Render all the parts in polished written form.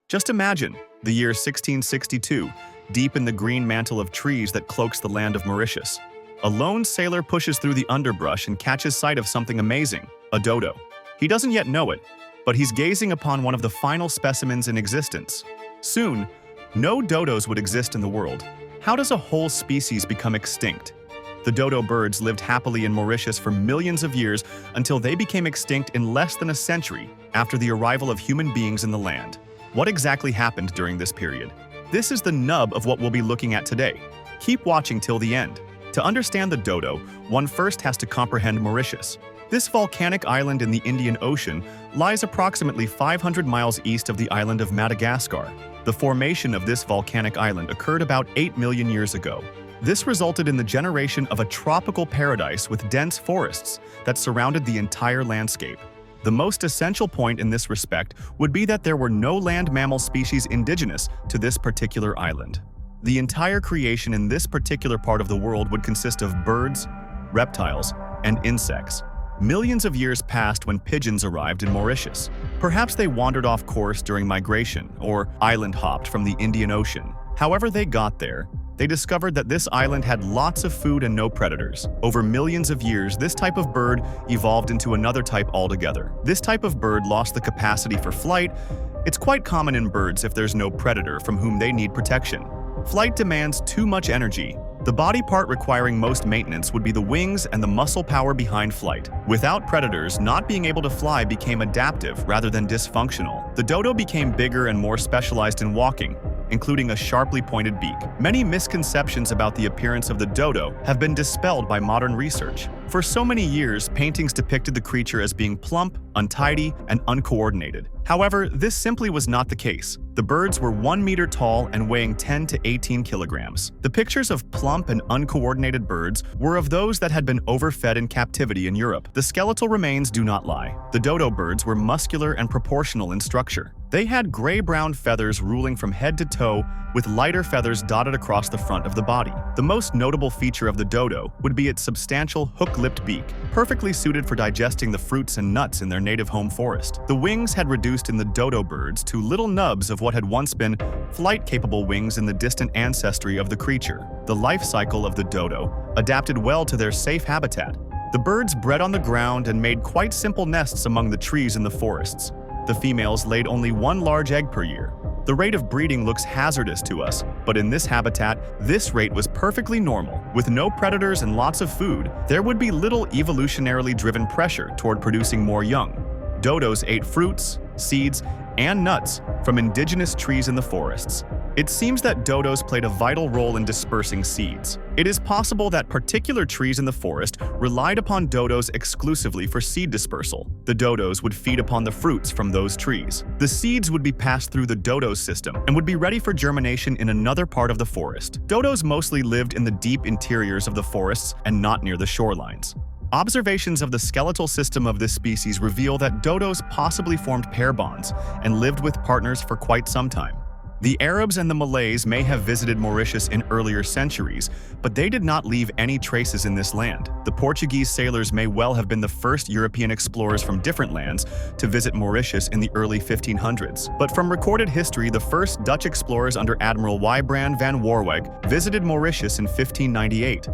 Just imagine the year 1662, deep in the green mantle of trees that cloaks the land of Mauritius. A lone sailor pushes through the underbrush and catches sight of something amazing, a dodo. He doesn't yet know it, but he's gazing upon one of the final specimens in existence. Soon, no dodos would exist in the world. How does a whole species become extinct? The dodo birds lived happily in Mauritius for millions of years until they became extinct in less than a century after the arrival of human beings in the land. What exactly happened during this period? This is the nub of what we'll be looking at today. Keep watching till the end. To understand the dodo, one first has to comprehend Mauritius. This volcanic island in the Indian Ocean lies approximately 500 miles east of the island of Madagascar. The formation of this volcanic island occurred about 8 million years ago. This resulted in the generation of a tropical paradise with dense forests that surrounded the entire landscape. The most essential point in this respect would be that there were no land mammal species indigenous to this particular island. The entire creation in this particular part of the world would consist of birds, reptiles, and insects. Millions of years passed when pigeons arrived in Mauritius. Perhaps they wandered off course during migration or island hopped from the Indian Ocean. However they got there, they discovered that this island had lots of food and no predators. Over millions of years, this type of bird evolved into another type altogether. This type of bird lost the capacity for flight. It's quite common in birds if there's no predator from whom they need protection. Flight demands too much energy. The body part requiring most maintenance would be the wings and the muscle power behind flight. Without predators, not being able to fly became adaptive rather than dysfunctional. The dodo became bigger and more specialized in walking, including a sharply pointed beak. Many misconceptions about the appearance of the dodo have been dispelled by modern research. For so many years, paintings depicted the creature as being plump, untidy, and uncoordinated. However, this simply was not the case. The birds were 1 meter tall and weighing 10 to 18 kilograms. The pictures of plump and uncoordinated birds were of those that had been overfed in captivity in Europe. The skeletal remains do not lie. The dodo birds were muscular and proportional in structure. They had gray-brown feathers ruling from head to toe, with lighter feathers dotted across the front of the body. The most notable feature of the dodo would be its substantial hook-lipped beak, perfectly suited for digesting the fruits and nuts in their native home forest. The wings had reduced in the dodo birds to little nubs of what had once been flight-capable wings in the distant ancestry of the creature. The life cycle of the dodo adapted well to their safe habitat. The birds bred on the ground and made quite simple nests among the trees in the forests. The females laid only 1 large egg per year. The rate of breeding looks hazardous to us, but in this habitat, this rate was perfectly normal. With no predators and lots of food, there would be little evolutionarily driven pressure toward producing more young. Dodos ate fruits, seeds, and nuts from indigenous trees in the forests. It seems that dodos played a vital role in dispersing seeds. It is possible that particular trees in the forest relied upon dodos exclusively for seed dispersal. The dodos would feed upon the fruits from those trees. The seeds would be passed through the dodo system and would be ready for germination in another part of the forest. Dodos mostly lived in the deep interiors of the forests and not near the shorelines. Observations of the skeletal system of this species reveal that dodos possibly formed pair bonds and lived with partners for quite some time. The Arabs and the Malays may have visited Mauritius in earlier centuries, but they did not leave any traces in this land. The Portuguese sailors may well have been the first European explorers from different lands to visit Mauritius in the early 1500s. But from recorded history, the first Dutch explorers under Admiral Wybrand van Warweg visited Mauritius in 1598.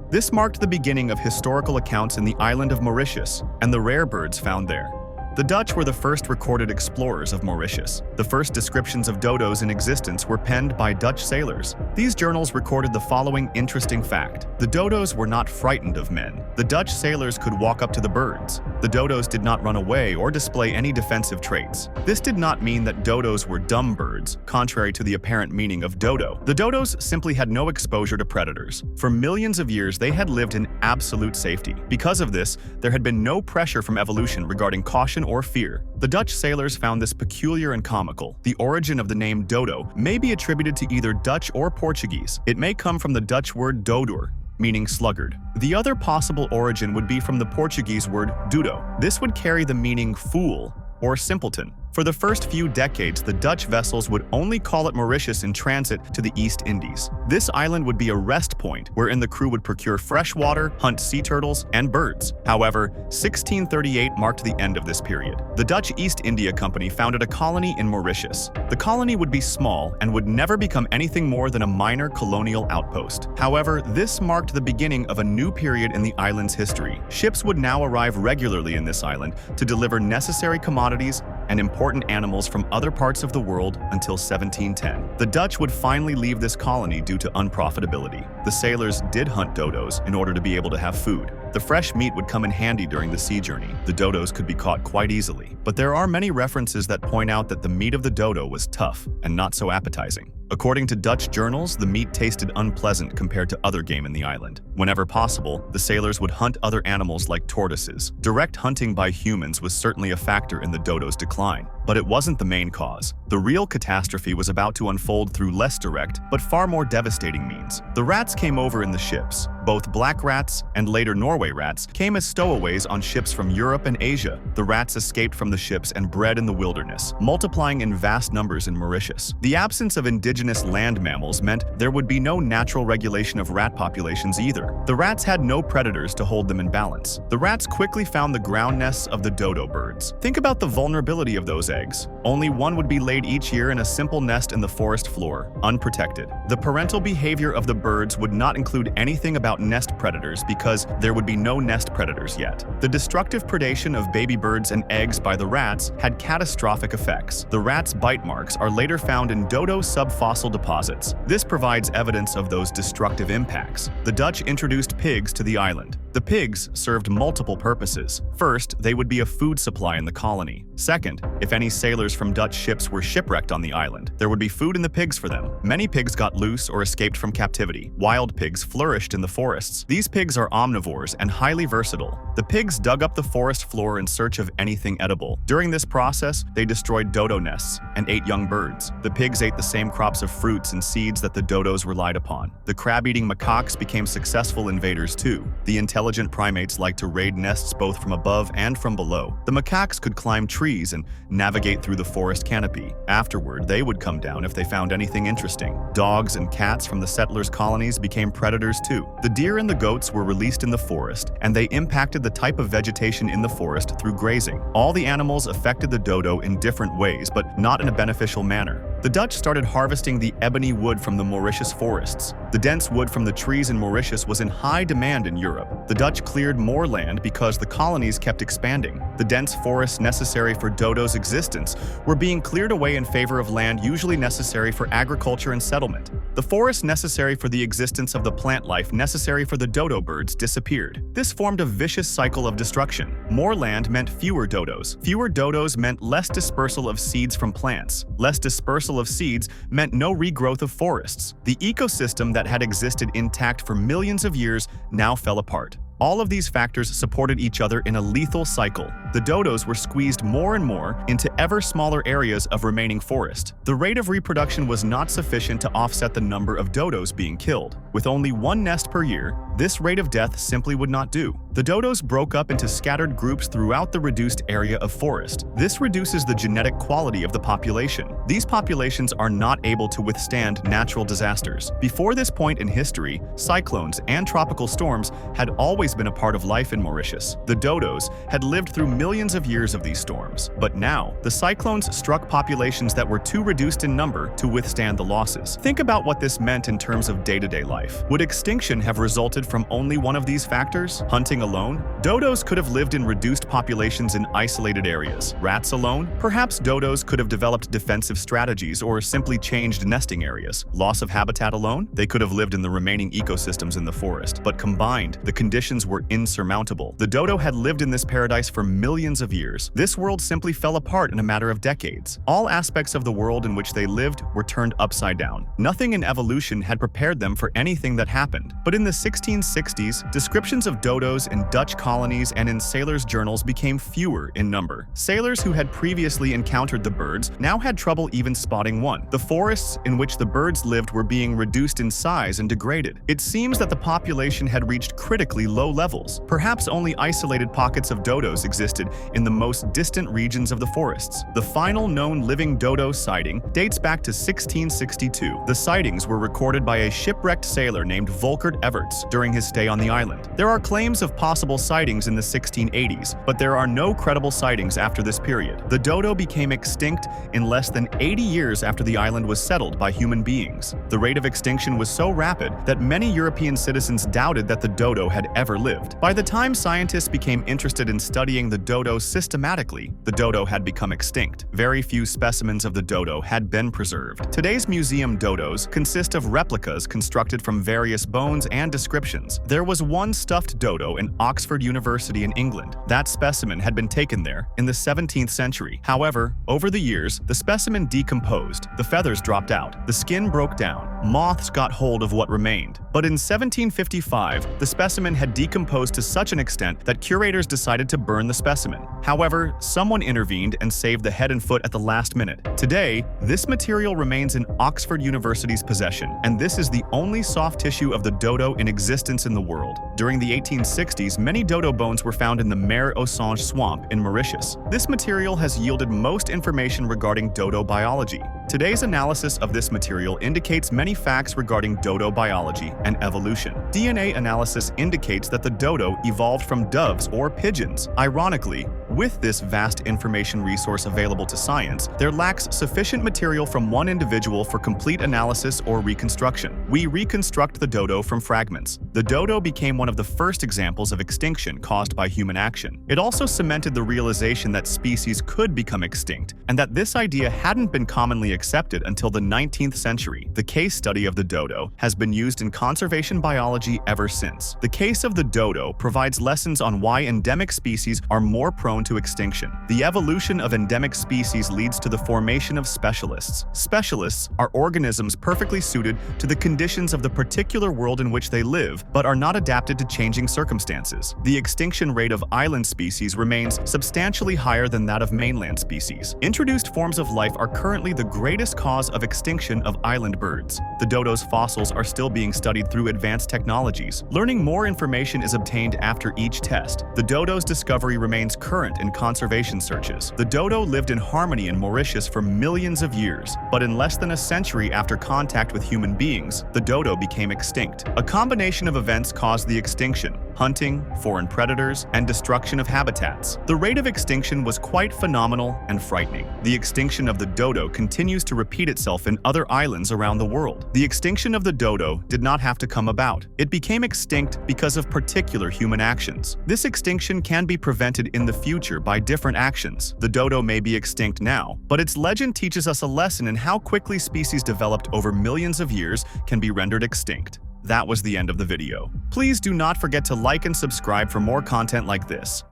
This marked the beginning of historical accounts in the island of Mauritius and the rare birds found there. The Dutch were the first recorded explorers of Mauritius. The first descriptions of dodos in existence were penned by Dutch sailors. These journals recorded the following interesting fact. The dodos were not frightened of men. The Dutch sailors could walk up to the birds. The dodos did not run away or display any defensive traits. This did not mean that dodos were dumb birds, contrary to the apparent meaning of dodo. The dodos simply had no exposure to predators. For millions of years, they had lived in absolute safety. Because of this, there had been no pressure from evolution regarding caution or fear. The Dutch sailors found this peculiar and comical. The origin of the name dodo may be attributed to either Dutch or Portuguese. It may come from the Dutch word dodur, meaning sluggard. The other possible origin would be from the Portuguese word dudo. This would carry the meaning fool or simpleton. For the first few decades, the Dutch vessels would only call at Mauritius in transit to the East Indies. This island would be a rest point wherein the crew would procure fresh water, hunt sea turtles, and birds. However, 1638 marked the end of this period. The Dutch East India Company founded a colony in Mauritius. The colony would be small and would never become anything more than a minor colonial outpost. However, this marked the beginning of a new period in the island's history. Ships would now arrive regularly in this island to deliver necessary commodities and important animals from other parts of the world until 1710. The Dutch would finally leave this colony due to unprofitability. The sailors did hunt dodos in order to be able to have food. The fresh meat would come in handy during the sea journey. The dodos could be caught quite easily, but there are many references that point out that the meat of the dodo was tough and not so appetizing. According to Dutch journals, the meat tasted unpleasant compared to other game in the island. Whenever possible, the sailors would hunt other animals like tortoises. Direct hunting by humans was certainly a factor in the dodo's decline, but it wasn't the main cause. The real catastrophe was about to unfold through less direct, but far more devastating means. The rats came over in the ships. Both black rats and later Norway rats came as stowaways on ships from Europe and Asia. The rats escaped from the ships and bred in the wilderness, multiplying in vast numbers in Mauritius. The absence of indigenous land mammals meant there would be no natural regulation of rat populations either. The rats had no predators to hold them in balance. The rats quickly found the ground nests of the dodo birds. Think about the vulnerability of those eggs. Only one would be laid each year in a simple nest in the forest floor, unprotected. The parental behavior of the birds would not include anything about nest predators because there would be no nest predators yet. The destructive predation of baby birds and eggs by the rats had catastrophic effects. The rats' bite marks are later found in dodo subfossil deposits. This provides evidence of those destructive impacts. The Dutch introduced pigs to the island. The pigs served multiple purposes. First, they would be a food supply in the colony. Second, if any sailors from Dutch ships were shipwrecked on the island, there would be food in the pigs for them. Many pigs got loose or escaped from captivity. Wild pigs flourished in the forests. These pigs are omnivores and highly versatile. The pigs dug up the forest floor in search of anything edible. During this process, they destroyed dodo nests and ate young birds. The pigs ate the same crops of fruits and seeds that the dodos relied upon. The crab-eating macaques became successful invaders too. The intelligent primates liked to raid nests both from above and from below. The macaques could climb trees and navigate through the forest canopy. Afterward, they would come down if they found anything interesting. Dogs and cats from the settlers' colonies became predators too. The deer and the goats were released in the forest, and they impacted the type of vegetation in the forest through grazing. All the animals affected the dodo in different ways, but not in a beneficial manner. The Dutch started harvesting the ebony wood from the Mauritius forests. The dense wood from the trees in Mauritius was in high demand in Europe. The Dutch cleared more land because the colonies kept expanding. The dense forests necessary for dodo's existence were being cleared away in favor of land usually necessary for agriculture and settlement. The forests necessary for the existence of the plant life necessary for the dodo birds disappeared. This formed a vicious cycle of destruction. More land meant fewer dodos. Fewer dodos meant less dispersal of seeds from plants. Less dispersal of seeds meant no regrowth of forests. The ecosystem that had existed intact for millions of years now fell apart. All of these factors supported each other in a lethal cycle. The dodos were squeezed more and more into ever smaller areas of remaining forest. The rate of reproduction was not sufficient to offset the number of dodos being killed. With only one nest per year, this rate of death simply would not do. The dodos broke up into scattered groups throughout the reduced area of forest. This reduces the genetic quality of the population. These populations are not able to withstand natural disasters. Before this point in history, cyclones and tropical storms had always been a part of life in Mauritius. The dodos had lived through millions of years of these storms. But now, the cyclones struck populations that were too reduced in number to withstand the losses. Think about what this meant in terms of day-to-day life. Would extinction have resulted from only one of these factors? Hunting alone? Dodos could have lived in reduced populations in isolated areas. Rats alone? Perhaps dodos could have developed defensive strategies or simply changed nesting areas. Loss of habitat alone? They could have lived in the remaining ecosystems in the forest. But combined, the conditions were insurmountable. The dodo had lived in this paradise for millions of years. This world simply fell apart in a matter of decades. All aspects of the world in which they lived were turned upside down. Nothing in evolution had prepared them for anything that happened. But in the 1860s, descriptions of dodos in Dutch colonies and in sailors' journals became fewer in number. Sailors who had previously encountered the birds now had trouble even spotting one. The forests in which the birds lived were being reduced in size and degraded. It seems that the population had reached critically low levels. Perhaps only isolated pockets of dodos existed in the most distant regions of the forests. The final known living dodo sighting dates back to 1662. The sightings were recorded by a shipwrecked sailor named Volkert Everts during his stay on the island. There are claims of possible sightings in the 1680s, but there are no credible sightings after this period. The dodo became extinct in less than 80 years after the island was settled by human beings. The rate of extinction was so rapid that many European citizens doubted that the dodo had ever lived. By the time scientists became interested in studying the dodo systematically, the dodo had become extinct. Very few specimens of the dodo had been preserved. Today's museum dodos consist of replicas constructed from various bones and descriptions. There was one stuffed dodo in Oxford University in England. That specimen had been taken there in the 17th century. However, over the years, the specimen decomposed, the feathers dropped out, the skin broke down, moths got hold of what remained. But in 1755, the specimen had decomposed to such an extent that curators decided to burn the specimen. However, someone intervened and saved the head and foot at the last minute. Today, this material remains in Oxford University's possession, and this is the only soft tissue of the dodo in existence in the world. During the 1860s, many dodo bones were found in the Mare Ossange swamp in Mauritius. This material has yielded most information regarding dodo biology. Today's analysis of this material indicates many facts regarding dodo biology and evolution. DNA analysis indicates that the dodo evolved from doves or pigeons. Ironically, with this vast information resource available to science, there lacks sufficient material from one individual for complete analysis or reconstruction. We reconstruct the dodo from fragments. The dodo became one of the first examples of extinction caused by human action. It also cemented the realization that species could become extinct, and that this idea hadn't been commonly accepted until the 19th century. The case study of the dodo has been used in conservation biology ever since. The case of the dodo provides lessons on why endemic species are more prone to extinction. The evolution of endemic species leads to the formation of specialists. Specialists are organisms perfectly suited to the conditions of the particular world in which they live, but are not adapted to changing circumstances. The extinction rate of island species remains substantially higher than that of mainland species. Introduced forms of life are currently the greatest cause of extinction of island birds. The dodo's fossils are still being studied through advanced technologies. Learning more information is obtained after each test. The dodo's discovery remains current in conservation searches. The dodo lived in harmony in Mauritius for millions of years, but in less than a century after contact with human beings, the dodo became extinct. A combination of events caused the extinction: hunting, foreign predators, and destruction of habitats. The rate of extinction was quite phenomenal and frightening. The extinction of the dodo continues to repeat itself in other islands around the world. The extinction of the dodo did not have to come about. It became extinct because of particular human actions. This extinction can be prevented in the future by different actions. The dodo may be extinct now, but its legend teaches us a lesson in how quickly species developed over millions of years can be rendered extinct. That was the end of the video. Please do not forget to like and subscribe for more content like this.